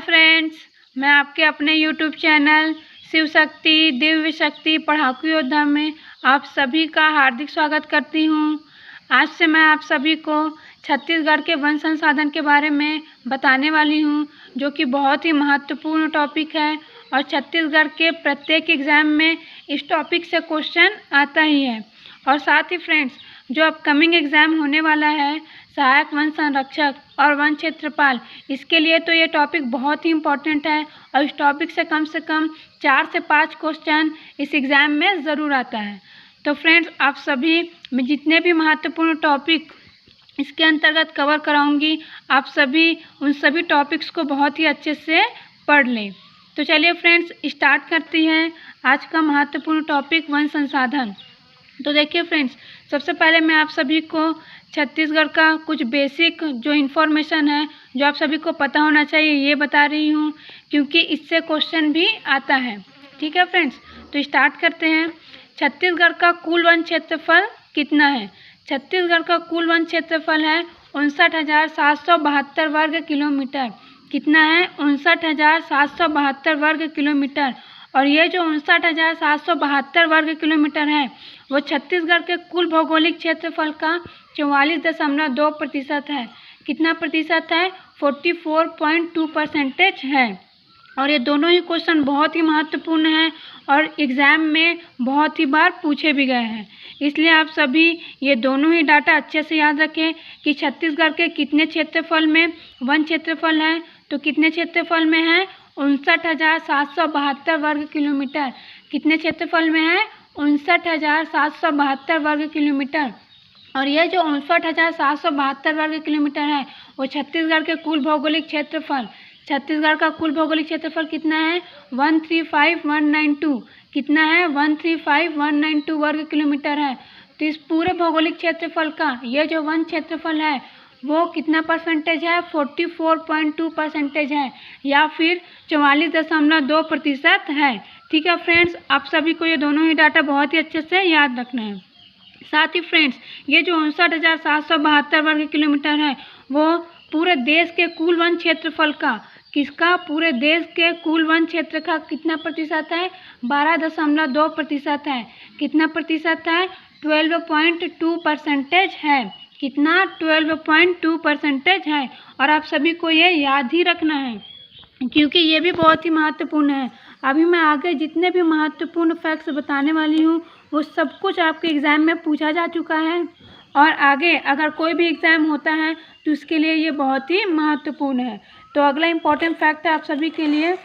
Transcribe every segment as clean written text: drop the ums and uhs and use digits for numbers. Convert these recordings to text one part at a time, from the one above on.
Friends, मैं आपके अपने यूट्यूब चैनल शिव शक्ति दिव्य शक्ति पढ़ाकू योद्धा में आप सभी का हार्दिक स्वागत करती हूँ। आज से मैं आप सभी को छत्तीसगढ़ के वन संसाधन के बारे में बताने वाली हूँ, जो कि बहुत ही महत्वपूर्ण टॉपिक है और छत्तीसगढ़ के प्रत्येक एग्ज़ाम में इस टॉपिक से क्वेश्चन आता ही है। और साथ ही फ्रेंड्स, जो अपकमिंग एग्ज़ाम होने वाला है सहायक वन संरक्षक और वन क्षेत्रपाल, इसके लिए तो ये टॉपिक बहुत ही इम्पोर्टेंट है और इस टॉपिक से कम 4 से 5 क्वेश्चन इस एग्ज़ाम में ज़रूर आता है। तो फ्रेंड्स, आप सभी मैं जितने भी महत्वपूर्ण टॉपिक इसके अंतर्गत कवर कराऊंगी, आप सभी उन सभी टॉपिक्स को बहुत ही अच्छे से पढ़ लें। तो चलिए फ्रेंड्स, स्टार्ट करती हैं आज का महत्वपूर्ण टॉपिक वन संसाधन। तो देखिए फ्रेंड्स, सबसे पहले मैं आप सभी को छत्तीसगढ़ का कुछ बेसिक जो इन्फॉर्मेशन है, जो आप सभी को पता होना चाहिए, ये बता रही हूँ, क्योंकि इससे क्वेश्चन भी आता है। ठीक है फ्रेंड्स, तो स्टार्ट करते हैं। छत्तीसगढ़ का कुल वन क्षेत्रफल कितना है? छत्तीसगढ़ का कुल वन क्षेत्रफल है 59,772 वर्ग किलोमीटर। कितना है? 59,772 वर्ग किलोमीटर। और ये जो 59,772 वर्ग किलोमीटर है, वो छत्तीसगढ़ के कुल भौगोलिक क्षेत्रफल का 44.2% है। कितना प्रतिशत है? 44.2% है। और ये दोनों ही क्वेश्चन बहुत ही महत्वपूर्ण हैं और एग्ज़ाम में बहुत ही बार पूछे भी गए हैं। इसलिए आप सभी ये दोनों ही डाटा अच्छे से याद रखें कि छत्तीसगढ़ के कितने क्षेत्रफल में वन क्षेत्रफल है। तो कितने क्षेत्रफल में है? 59,772 वर्ग किलोमीटर। कितने क्षेत्रफल में है? 59,772 वर्ग किलोमीटर। और ये जो 59,772 वर्ग किलोमीटर है, वो छत्तीसगढ़ के कुल भौगोलिक क्षेत्रफल, छत्तीसगढ़ का कुल भौगोलिक क्षेत्रफल कितना है? 135,192। कितना है? 135,192 वर्ग किलोमीटर है। तो इस पूरे भौगोलिक क्षेत्रफल का ये जो वन क्षेत्रफल है, वो कितना परसेंटेज है? 44.2% है, या फिर 44.2% है। ठीक है फ्रेंड्स, आप सभी को ये दोनों ही डाटा बहुत ही अच्छे से याद रखना है। साथ ही फ्रेंड्स, ये जो 59,772 वर्ग किलोमीटर है, वो पूरे देश के कुल वन क्षेत्रफल का, किसका? पूरे देश के कुल वन क्षेत्र का कितना प्रतिशत है? 12.2% है। कितना प्रतिशत है? 12.2% है। कितना? 12.2% है। और आप सभी को ये याद ही रखना है, क्योंकि ये भी बहुत ही महत्वपूर्ण है। अभी मैं आगे जितने भी महत्वपूर्ण फैक्ट्स बताने वाली हूँ, वो सब कुछ आपके एग्ज़ाम में पूछा जा चुका है और आगे अगर कोई भी एग्ज़ाम होता है तो उसके लिए ये बहुत ही महत्वपूर्ण है। तो अगला इम्पोर्टेंट फैक्ट है आप सभी के लिए,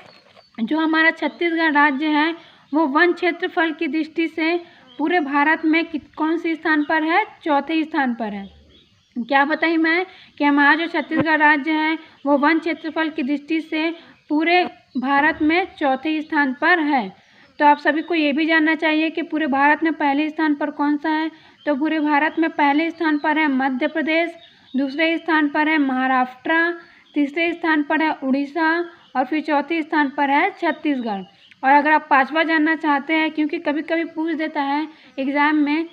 जो हमारा छत्तीसगढ़ राज्य है, वो वन क्षेत्रफल की दृष्टि से पूरे भारत में कौन से स्थान पर है? चौथे स्थान पर है। क्या बताई मैं कि हमारा जो छत्तीसगढ़ राज्य है, वो वन क्षेत्रफल की दृष्टि से पूरे भारत में चौथे स्थान पर है। तो आप सभी को ये भी जानना चाहिए कि पूरे भारत में पहले स्थान पर कौन सा है? तो पूरे भारत में पहले स्थान पर है मध्य प्रदेश, दूसरे स्थान पर है महाराष्ट्र, तीसरे स्थान पर है उड़ीसा और फिर चौथे स्थान पर है छत्तीसगढ़। और अगर आप पांचवा जानना चाहते हैं, क्योंकि कभी कभी पूछ देता है एग्ज़ाम में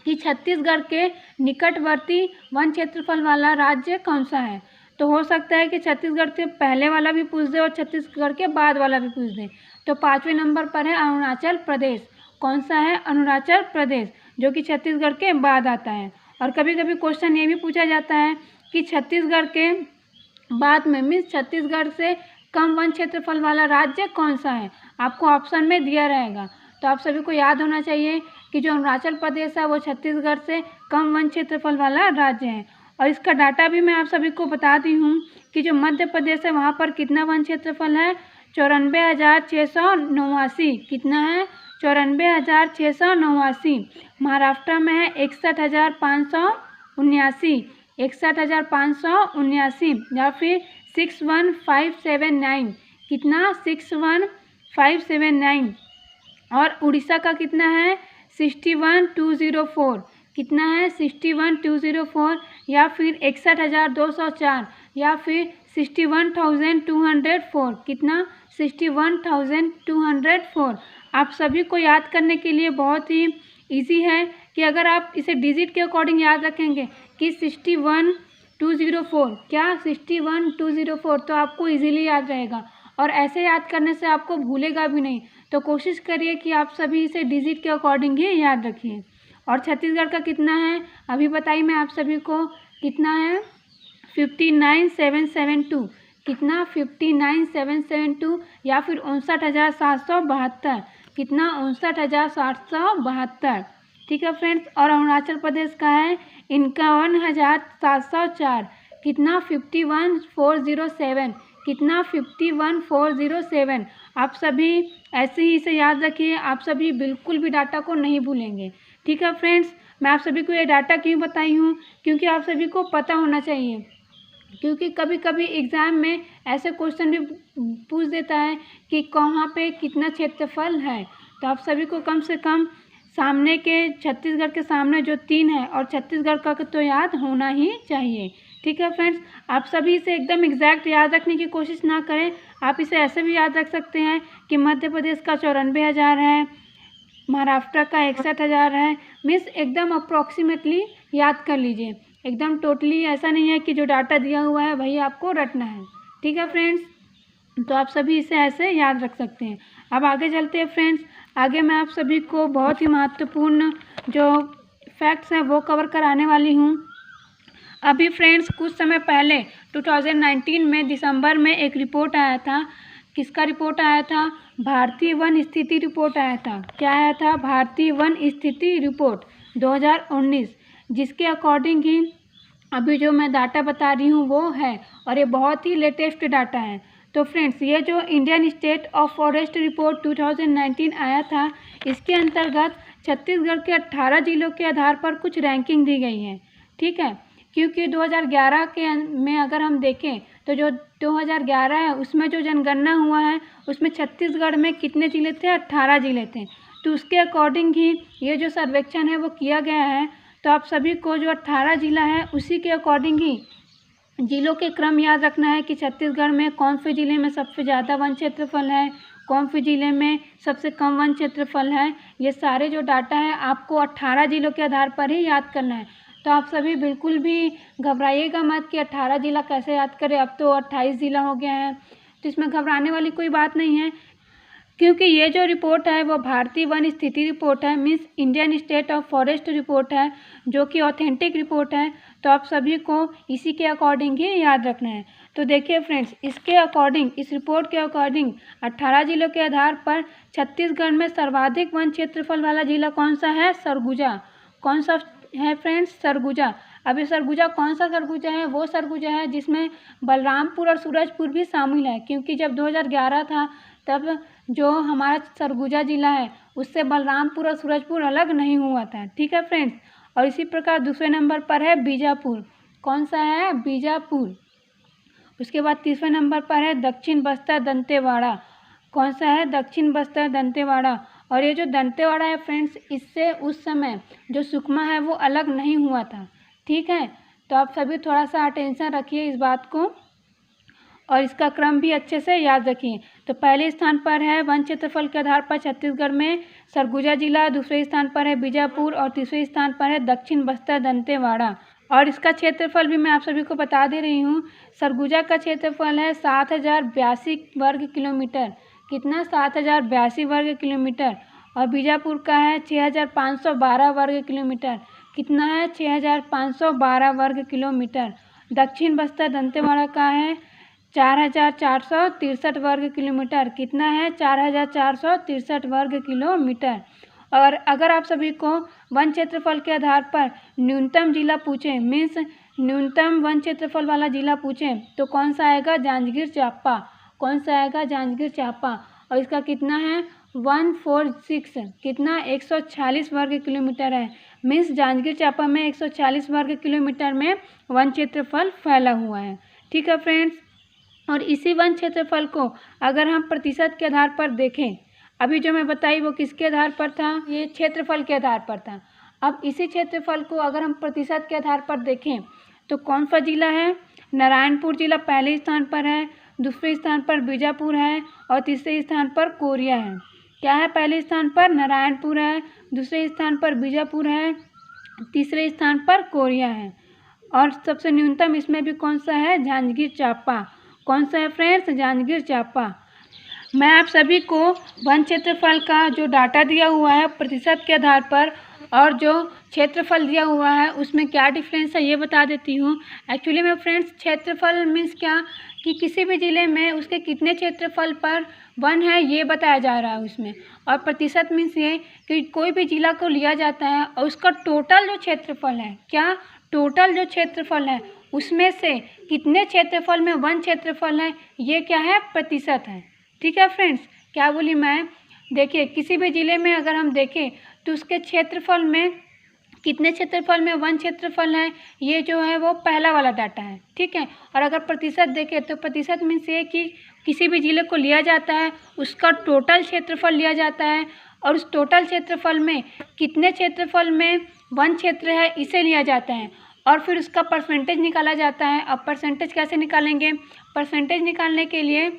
कि छत्तीसगढ़ के निकटवर्ती वन क्षेत्रफल वाला राज्य कौन सा है, तो हो सकता है कि छत्तीसगढ़ से पहले वाला भी पूछ दे और छत्तीसगढ़ के बाद वाला भी पूछ दे। तो 5वें नंबर पर है अरुणाचल प्रदेश। कौन सा है? अरुणाचल प्रदेश, जो कि छत्तीसगढ़ के बाद आता है। और कभी कभी क्वेश्चन ये भी पूछा जाता है कि छत्तीसगढ़ के बाद में मीन्स छत्तीसगढ़ से कम वन क्षेत्रफल वाला राज्य कौन सा है, आपको ऑप्शन में दिया रहेगा। तो आप सभी को याद होना चाहिए कि जो अरुणाचल प्रदेश है, वो छत्तीसगढ़ से कम वन क्षेत्रफल वाला राज्य है। और इसका डाटा भी मैं आप सभी को बता दी हूँ कि जो मध्य प्रदेश है, वहाँ पर कितना वन क्षेत्रफल है? 94,689। कितना है? 94,689। महाराष्ट्र में है 61,579, 61,579 या फिर 61,579। कितना? 61,579। और उड़ीसा का कितना है? 61,204। कितना है? 61,204 या फिर 61,204 या फिर 61,204। कितना? 61,204। आप सभी को याद करने के लिए बहुत ही इजी है कि अगर आप इसे डिजिट के अकॉर्डिंग याद रखेंगे कि 61 204, क्या 61,204, तो आपको इजीली याद रहेगा और ऐसे याद करने से आपको भूलेगा भी नहीं। तो कोशिश करिए कि आप सभी इसे डिजिट के अकॉर्डिंग ही याद रखिए। और छत्तीसगढ़ का कितना है अभी बताइए मैं आप सभी को, कितना है 59,772, कितना 59,772 या फिर 59,772, कितना 59,772, ठीक है फ्रेंड्स। और अरुणाचल प्रदेश का है 51,704, कितना 51,407, कितना 51,407। आप सभी ऐसे ही इसे याद रखिए, आप सभी बिल्कुल भी डाटा को नहीं भूलेंगे, ठीक है फ्रेंड्स। मैं आप सभी को ये डाटा क्यों बताई हूँ, क्योंकि आप सभी को पता होना चाहिए, क्योंकि कभी कभी एग्ज़ाम में ऐसे क्वेश्चन भी पूछ देता है कि कहाँ पे कितना क्षेत्रफल है। तो आप सभी को कम से कम सामने के छत्तीसगढ़ के सामने जो 3 है और छत्तीसगढ़ का तो याद होना ही चाहिए, ठीक है फ्रेंड्स। आप सभी इसे एकदम एग्जैक्ट याद रखने की कोशिश ना करें, आप इसे ऐसे भी याद रख सकते हैं कि मध्य प्रदेश का 94,000 है, महाराष्ट्र का 61,000 है, मीन्स एकदम अप्रॉक्सीमेटली याद कर लीजिए, एकदम टोटली ऐसा नहीं है कि जो डाटा दिया हुआ है वही आपको रटना है, ठीक है फ्रेंड्स। तो आप सभी इसे ऐसे याद रख सकते हैं। अब आगे चलते हैं फ्रेंड्स, आगे मैं आप सभी को बहुत ही महत्वपूर्ण जो फैक्ट्स हैं वो कवर कराने वाली हूँ। अभी फ्रेंड्स कुछ समय पहले 2019 में दिसंबर में एक रिपोर्ट आया था, किसका रिपोर्ट आया था, भारतीय वन स्थिति रिपोर्ट आया था। क्या आया था, भारतीय वन स्थिति रिपोर्ट 2019, जिसके अकॉर्डिंग ही अभी जो मैं डाटा बता रही हूँ वो है, और ये बहुत ही लेटेस्ट डाटा है। तो फ्रेंड्स ये जो Indian state of forest report 2019 आया था, इसके अंतर्गत छत्तीसगढ़ के 18 जिलों के आधार पर कुछ रैंकिंग दी गई है, ठीक है। क्योंकि 2011 के में अगर हम देखें तो जो 2011 है उसमें जो जनगणना हुआ है उसमें छत्तीसगढ़ में कितने ज़िले थे, 18 ज़िले थे। तो उसके अकॉर्डिंग ही ये जो सर्वेक्षण है वो किया गया है। तो आप सभी को जो 18 ज़िला है उसी के अकॉर्डिंग ही जिलों के क्रम याद रखना है कि छत्तीसगढ़ में कौन से ज़िले में सबसे ज़्यादा वन क्षेत्रफल है, कौन से ज़िले में सबसे कम वन क्षेत्रफल है। ये सारे जो डाटा है आपको 18 ज़िलों के आधार पर ही याद करना है। तो आप सभी बिल्कुल भी घबराइएगा मत कि 18 ज़िला कैसे याद करें, अब तो 28 ज़िला हो गया है। तो इसमें घबराने वाली कोई बात नहीं है, क्योंकि ये जो रिपोर्ट है वो भारतीय वन स्थिति रिपोर्ट है, means Indian state of forest report है, जो कि ऑथेंटिक रिपोर्ट है। तो आप सभी को इसी के अकॉर्डिंग ही याद रखना है। तो देखिए फ्रेंड्स, इसके अकॉर्डिंग, इस रिपोर्ट के अकॉर्डिंग 18 जिलों के आधार पर छत्तीसगढ़ में सर्वाधिक वन क्षेत्रफल वाला जिला कौन सा है, सरगुजा। कौन सा है फ्रेंड्स, सरगुजा। अब ये सरगुजा कौन सा सरगुजा है, वो सरगुजा है जिसमें बलरामपुर और सूरजपुर भी शामिल है, क्योंकि जब 2011 था तब जो हमारा सरगुजा जिला है उससे बलरामपुर और सूरजपुर अलग नहीं हुआ था, ठीक है फ्रेंड्स। और इसी प्रकार दूसरे नंबर पर है बीजापुर। कौन सा है, बीजापुर। उसके बाद तीसरे नंबर पर है दक्षिण बस्तर दंतेवाड़ा। कौन सा है, दक्षिण बस्तर दंतेवाड़ा। और ये जो दंतेवाड़ा है फ्रेंड्स, इससे उस समय जो सुकमा है वो अलग नहीं हुआ था, ठीक है। तो आप सभी थोड़ा सा अटेंशन रखिए इस बात को और इसका क्रम भी अच्छे से याद रखिए। तो पहले स्थान पर है वन क्षेत्रफल के आधार पर छत्तीसगढ़ में सरगुजा जिला, दूसरे स्थान पर है बीजापुर और तीसरे स्थान पर है दक्षिण बस्तर दंतेवाड़ा। और इसका क्षेत्रफल भी मैं आप सभी को बता दे रही हूँ। सरगुजा का क्षेत्रफल है 7,082 वर्ग किलोमीटर। कितना, 7,082 वर्ग किलोमीटर। और बीजापुर का है 6,512 वर्ग किलोमीटर। कितना है, 6,512 वर्ग किलोमीटर। दक्षिण बस्तर दंतेवाड़ा का है 4,463 वर्ग किलोमीटर। कितना है, 4,463 वर्ग किलोमीटर। और अगर आप सभी को वन क्षेत्रफल के आधार पर न्यूनतम जिला पूछें, मीन्स न्यूनतम वन क्षेत्रफल वाला जिला पूछें, तो कौन सा आएगा, जांजगीर चांपा। कौन सा आएगा, जांजगीर चांपा। और इसका कितना है, 146, कितना, 146 वर्ग किलोमीटर है। मीन्स जांजगीर चांपा में 140 वर्ग किलोमीटर में वन क्षेत्रफल फैला हुआ है, ठीक है फ्रेंड्स। और इसी वन क्षेत्रफल को अगर हम प्रतिशत के आधार पर देखें, अभी जो मैं बताई वो किसके आधार पर था, ये क्षेत्रफल के आधार पर था। अब इसी क्षेत्रफल को अगर हम प्रतिशत के आधार पर देखें तो कौन सा जिला है, नारायणपुर जिला पहले स्थान पर है, दूसरे स्थान पर बीजापुर है और तीसरे स्थान पर कोरिया है। क्या है, पहले स्थान पर नारायणपुर है, दूसरे स्थान पर बीजापुर है, तीसरे स्थान पर कोरिया है। और सबसे न्यूनतम इसमें भी कौन सा है, जांजगीर चांपा। कौन सा है फ्रेंड्स, जांजगीर चांपा। मैं आप सभी को वन क्षेत्रफल का जो डाटा दिया हुआ है प्रतिशत के आधार पर और जो क्षेत्रफल दिया हुआ है उसमें क्या डिफरेंस है ये बता देती हूँ। एक्चुअली में फ्रेंड्स क्षेत्रफल मीन्स क्या कि किसी भी ज़िले में उसके कितने क्षेत्रफल पर वन है ये बताया जा रहा है उसमें। और प्रतिशत मीन्स ये कि कोई भी ज़िला को लिया जाता है और उसका टोटल जो क्षेत्रफल है, क्या टोटल जो क्षेत्रफल है उसमें से कितने क्षेत्रफल में वन क्षेत्रफल है, ये क्या है, प्रतिशत है। ठीक है फ्रेंड्स, क्या बोली मैं, देखिए किसी भी ज़िले में अगर हम देखें तो उसके क्षेत्रफल में कितने क्षेत्रफल में वन क्षेत्रफल है, ये जो है वो पहला वाला डाटा है। ठीक है, और अगर प्रतिशत देखें तो प्रतिशत मीन्स ये कि किसी भी ज़िले को लिया जाता है, उसका टोटल क्षेत्रफल लिया जाता है और उस टोटल क्षेत्रफल में कितने क्षेत्रफल में वन क्षेत्र है इसे लिया जाता है और फिर उसका परसेंटेज निकाला जाता है। अब परसेंटेज कैसे निकालेंगे, परसेंटेज निकालने के लिए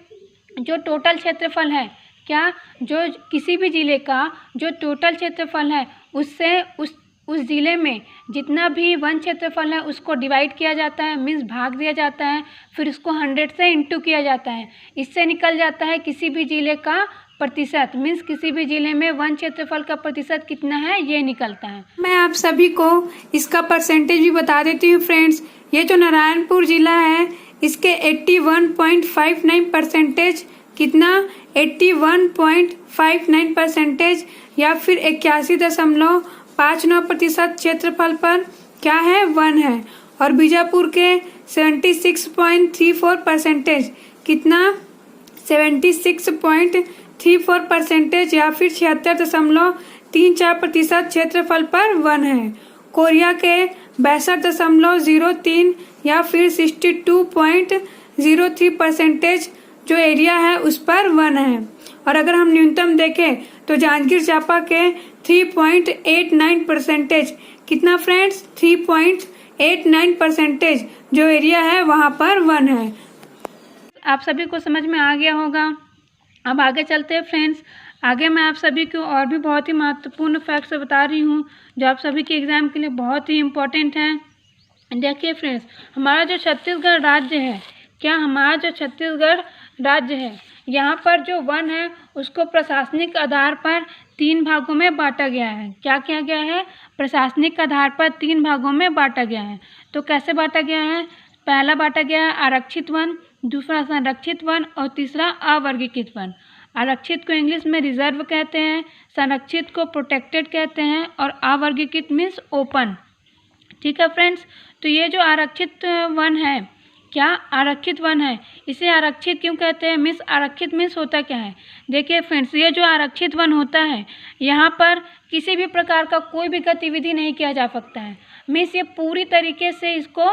जो टोटल क्षेत्रफल है, क्या जो किसी भी ज़िले का जो टोटल क्षेत्रफल है उससे उस ज़िले में जितना भी वन क्षेत्रफल है उसको डिवाइड किया जाता है, मीन्स भाग दिया जाता है, फिर उसको 100 से इंटू किया जाता है। इससे निकल जाता है किसी भी ज़िले का प्रतिशत, मीन्स किसी भी ज़िले में वन क्षेत्रफल का प्रतिशत कितना है ये निकलता है। मैं आप सभी को इसका परसेंटेज भी बता देती हूँ फ्रेंड्स। ये जो नारायणपुर ज़िला है इसके 81.59% कितना, 81.59% या फिर 81.59% क्षेत्रफल पर क्या है, वन है। और बीजापुर के 76.34% कितना, 76.34% या फिर 76.34% क्षेत्रफल पर वन है। कोरिया के 62.03 या फिर 62.03% जो एरिया है उस पर वन है। और अगर हम न्यूनतम देखें तो जांजगीर चांपा के 3.89% कितना फ्रेंड्स, 3.89% जो एरिया है वहाँ पर वन है। आप सभी को समझ में आ गया होगा। अब आगे चलते हैं फ्रेंड्स। आगे मैं आप सभी को और भी बहुत ही महत्वपूर्ण फैक्ट्स बता रही हूँ जो आप सभी के एग्ज़ाम के लिए बहुत ही इम्पोर्टेंट है। देखिए फ्रेंड्स, हमारा जो छत्तीसगढ़ राज्य है, क्या हमारा जो छत्तीसगढ़ राज्य है यहाँ पर जो वन है उसको प्रशासनिक आधार पर 3 भागों में बांटा गया है। क्या किया गया है, प्रशासनिक आधार पर 3 भागों में बांटा गया है। तो कैसे बांटा गया है, पहला बांटा गया है आरक्षित वन, दूसरा संरक्षित वन और तीसरा अवर्गीकृत वन। आरक्षित को इंग्लिश में रिजर्व कहते हैं, संरक्षित को प्रोटेक्टेड कहते हैं और अवर्गीकृत मीन्स ओपन। ठीक है फ्रेंड्स, तो ये जो आरक्षित वन है, क्या आरक्षित वन है, इसे आरक्षित क्यों कहते हैं, मीन्स आरक्षित मीन्स होता क्या है। देखिए फ्रेंड्स, ये जो आरक्षित वन होता है यहाँ पर किसी भी प्रकार का कोई भी गतिविधि नहीं किया जा सकता है। मीन्स ये पूरी तरीके से इसको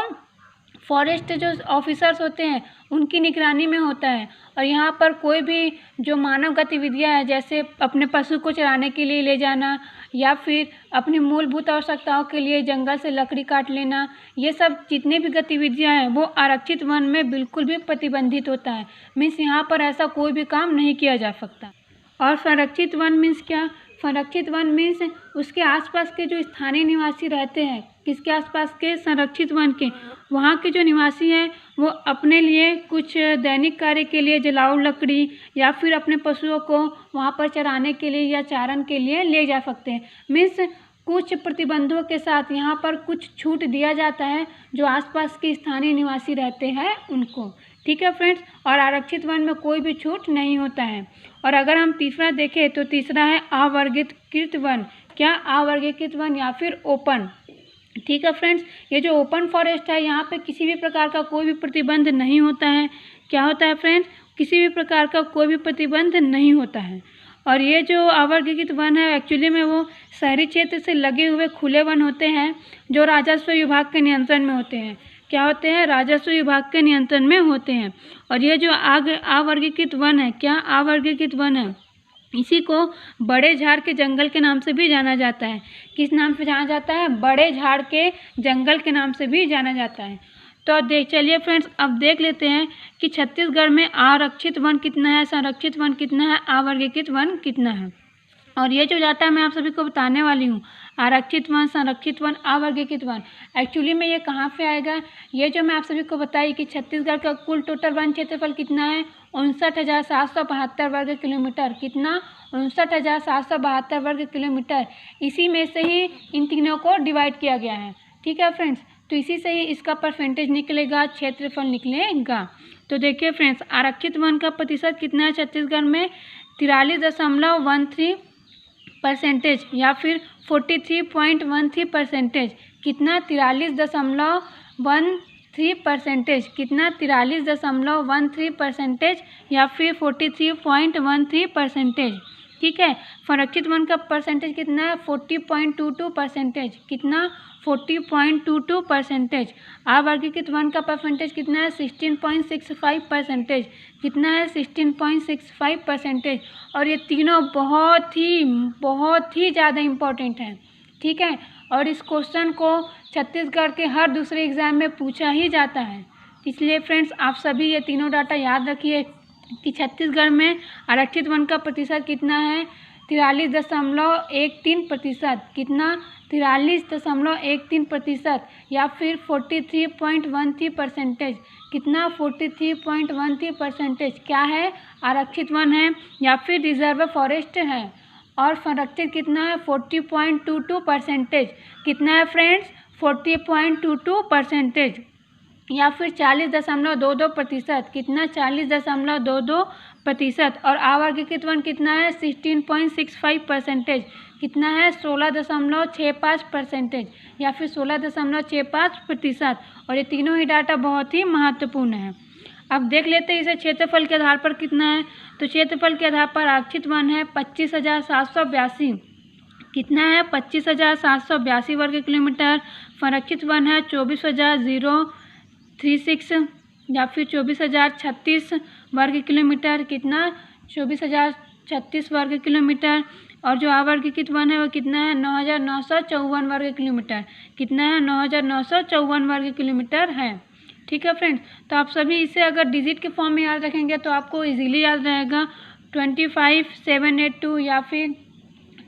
फॉरेस्ट जो ऑफिसर्स होते हैं उनकी निगरानी में होता है और यहाँ पर कोई भी जो मानव गतिविधियाँ हैं जैसे अपने पशु को चराने के लिए ले जाना या फिर अपनी मूलभूत आवश्यकताओं के लिए जंगल से लकड़ी काट लेना, ये सब जितनी भी गतिविधियाँ हैं वो आरक्षित वन में बिल्कुल भी प्रतिबंधित होता है। मीन्स यहाँ पर ऐसा कोई भी काम नहीं किया जा सकता। और संरक्षित वन मीन्स क्या, संरक्षित वन मीन्स उसके आसपास के जो स्थानीय निवासी रहते हैं, किसके आसपास के, संरक्षित वन के, वहाँ के जो निवासी हैं वो अपने लिए कुछ दैनिक कार्य के लिए जलाऊ लकड़ी या फिर अपने पशुओं को वहाँ पर चराने के लिए या चारण के लिए ले जा सकते हैं। मीन्स कुछ प्रतिबंधों के साथ यहाँ पर कुछ छूट दिया जाता है जो आसपास के स्थानीय निवासी रहते हैं उनको। ठीक है फ्रेंड्स, और आरक्षित वन में कोई भी छूट नहीं होता है। और अगर हम तीसरा देखें तो तीसरा है अवर्गीकृत वन। क्या, अवर्गीकृत वन या फिर ओपन। ठीक है फ्रेंड्स, ये जो ओपन फॉरेस्ट है यहाँ पे किसी भी प्रकार का कोई भी प्रतिबंध नहीं होता है। क्या होता है फ्रेंड्स, किसी भी प्रकार का कोई भी प्रतिबंध नहीं होता है। और ये जो अवर्गीकृत वन है एक्चुअली में वो शहरी क्षेत्र से लगे हुए खुले वन होते हैं जो राजस्व विभाग के नियंत्रण में होते हैं। क्या होते हैं, राजस्व विभाग के नियंत्रण में होते हैं। और ये जो अवर्गीकृत वन है, क्या अवर्गीकृत वन है, इसी को बड़े झाड़ के जंगल के नाम से भी जाना जाता है। किस नाम से जाना जाता है, बड़े झाड़ के जंगल के नाम से भी जाना जाता है। तो चलिए फ्रेंड्स, अब देख लेते हैं कि छत्तीसगढ़ में आरक्षित वन कितना है, संरक्षित वन कितना है, अवर्गीकृत वन कितना है। और ये जो डाटा मैं आप सभी को बताने वाली हूँ आरक्षित वन, संरक्षित वन, अवर्गीकृत वन। एक्चुअली में ये कहाँ पे आएगा, ये जो मैं आप सभी को बताई कि छत्तीसगढ़ का कुल टोटल वन क्षेत्रफल कितना है, 59,772 वर्ग किलोमीटर। कितना, 59,772 वर्ग किलोमीटर। इसी में से ही इन तीनों को डिवाइड किया गया है। ठीक है फ्रेंड्स, तो इसी से ही इसका परसेंटेज निकलेगा, क्षेत्रफल निकलेगा। तो देखिए फ्रेंड्स, आरक्षित वन का प्रतिशत कितना है छत्तीसगढ़ में, 43.13% या फिर 43.13%। कितना, 43.13%। कितना, 43.13% या फिर 43.13%। ठीक है। संरक्षित वन का परसेंटेज कितना है, 40.22%। कितना, 40.22%। अवर्गीकृत वन का परसेंटेज कितना है, 16.65%। कितना है, 16.65%। और ये तीनों बहुत ही ज़्यादा इम्पोर्टेंट हैं। ठीक है, और इस क्वेश्चन को छत्तीसगढ़ के हर दूसरे एग्ज़ाम में पूछा ही जाता है। इसलिए फ्रेंड्स, आप सभी ये तीनों डाटा याद रखिए कि छत्तीसगढ़ में आरक्षित वन का प्रतिशत कितना है, 43.13%। कितना, 43.13% या फिर 43.13%। कितना, 43.13% क्या है, आरक्षित वन है या फिर रिजर्व फॉरेस्ट है। और संरक्षित कितना है, 40.22%। कितना है फ्रेंड्स, 40.22% या फिर 40.22%। कितना, 40.22%। और अवर्गीकृत वन कितना है, 16.65%। कितना है, 16.65% या फिर 16.65%। और ये तीनों ही डाटा बहुत ही महत्वपूर्ण है। अब देख लेते हैं इसे क्षेत्रफल के आधार पर कितना है। तो क्षेत्रफल के आधार पर आरक्षित वन है 25,782। कितना है, 25,782 वर्ग किलोमीटर। संरक्षित वन है 24,036 या फिर 24,036 वर्ग किलोमीटर। कितना, 24,036 वर्ग किलोमीटर। और जो अवर्गीकृत वन है वो कितना है, 9,954 वर्ग किलोमीटर। कितना है, 9,954 वर्ग किलोमीटर है। ठीक है फ्रेंड्स, तो आप सभी इसे अगर डिजिट के फॉर्म में याद रखेंगे तो आपको इजीली याद रहेगा। 25,782 या फिर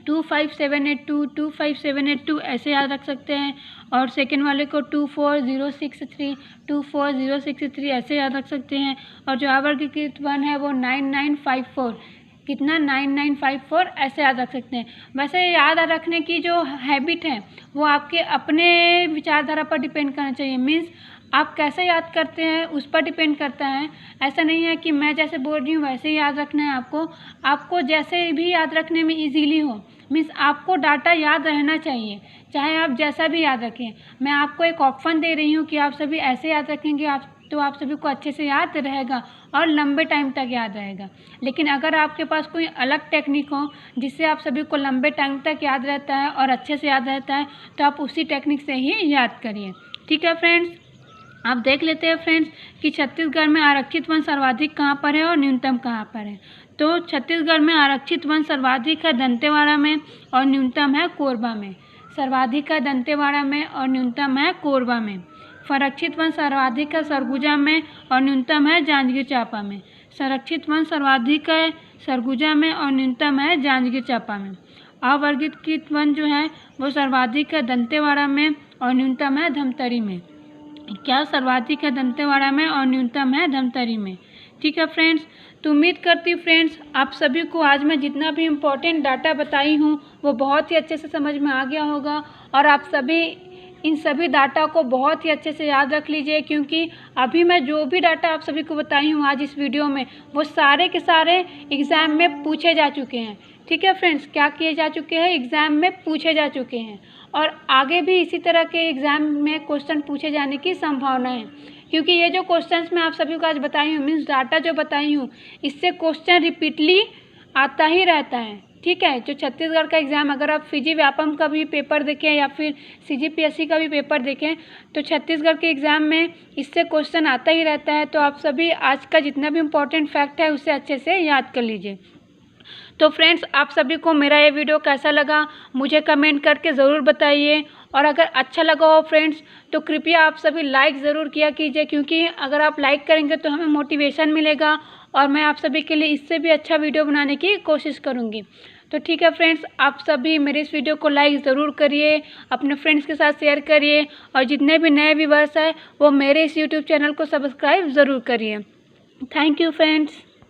25,782, 25,782 ऐसे याद रख सकते हैं। और सेकेंड वाले को 24,063, 24,063 ऐसे याद रख सकते हैं। और जो अवर्गीकृत वन है वो 9954। कितना, 9954 ऐसे याद रख सकते हैं। वैसे याद रखने की जो हैबिट है वो आपके अपने विचारधारा पर डिपेंड करना चाहिए। मीन्स आप कैसे याद करते हैं उस पर डिपेंड करता है। ऐसा नहीं है कि मैं जैसे बोल रही हूँ वैसे ही याद रखना है आपको जैसे भी याद रखने में इजीली हो। मीन्स आपको डाटा याद रहना चाहिए, चाहे आप जैसा भी याद रखें। मैं आपको एक ऑप्शन दे रही हूँ कि आप सभी ऐसे याद रखेंगे तो आप सभी को अच्छे से याद रहेगा और लंबे टाइम तक याद रहेगा। लेकिन अगर आपके पास कोई अलग टेक्निक हो जिससे आप सभी को लंबे टाइम तक याद रहता है और अच्छे से याद रहता है तो आप उसी टेक्निक से ही याद करिए। ठीक है फ्रेंड्स, आप देख लेते हैं फ्रेंड्स कि छत्तीसगढ़ में आरक्षित वन सर्वाधिक कहाँ पर है और न्यूनतम कहाँ पर है। तो छत्तीसगढ़ में आरक्षित वन सर्वाधिक है दंतेवाड़ा में और न्यूनतम है कोरबा में। सर्वाधिक है दंतेवाड़ा में और न्यूनतम है कोरबा में। संरक्षित वन सर्वाधिक है सरगुजा में और न्यूनतम है जांजगीर चांपा में। संरक्षित वन सर्वाधिक है सरगुजा में और न्यूनतम है जांजगीर चांपा में। अवर्गीकृत वन जो है वो सर्वाधिक है दंतेवाड़ा में और न्यूनतम है धमतरी में। क्या, सर्वाधिक है दंतेवाड़ा में और न्यूनतम है धमतरी में। ठीक है फ्रेंड्स, तो उम्मीद करती हूँ फ्रेंड्स आप सभी को आज मैं जितना भी इम्पोर्टेंट डाटा बताई हूँ वो बहुत ही अच्छे से समझ में आ गया होगा। और आप सभी इन सभी डाटा को बहुत ही अच्छे से याद रख लीजिए, क्योंकि अभी मैं जो भी डाटा आप सभी को बताई हूँ आज इस वीडियो में वो सारे के सारे एग्ज़ाम में पूछे जा चुके हैं। ठीक है फ्रेंड्स, क्या किए जा चुके हैं, एग्ज़ाम में पूछे जा चुके हैं और आगे भी इसी तरह के एग्ज़ाम में क्वेश्चन पूछे जाने की संभावना है। क्योंकि ये जो क्वेश्चंस मैं आप सभी को आज बताई हूँ, मीन्स डाटा जो बताई हूँ, इससे क्वेश्चन रिपीटली आता ही रहता है। ठीक है, जो छत्तीसगढ़ का एग्ज़ाम, अगर आप फिजी व्यापम का भी पेपर देखें या फिर CGPSC का भी पेपर देखें तो छत्तीसगढ़ के एग्ज़ाम में इससे क्वेश्चन आता ही रहता है। तो आप सभी आज का जितना भी इम्पोर्टेंट फैक्ट है उसे अच्छे से याद कर लीजिए। तो फ्रेंड्स, आप सभी को मेरा ये वीडियो कैसा लगा मुझे कमेंट करके ज़रूर बताइए। और अगर अच्छा लगा हो फ्रेंड्स तो कृपया आप सभी लाइक ज़रूर किया कीजिए, क्योंकि अगर आप लाइक करेंगे तो हमें मोटिवेशन मिलेगा और मैं आप सभी के लिए इससे भी अच्छा वीडियो बनाने की कोशिश करूँगी। तो ठीक है फ्रेंड्स, आप सभी मेरे इस वीडियो को लाइक ज़रूर करिए, अपने फ्रेंड्स के साथ शेयर करिए और जितने भी नए व्यूअर्स हैं वो मेरे इस यूट्यूब चैनल को सब्सक्राइब ज़रूर करिए। Thank you friends.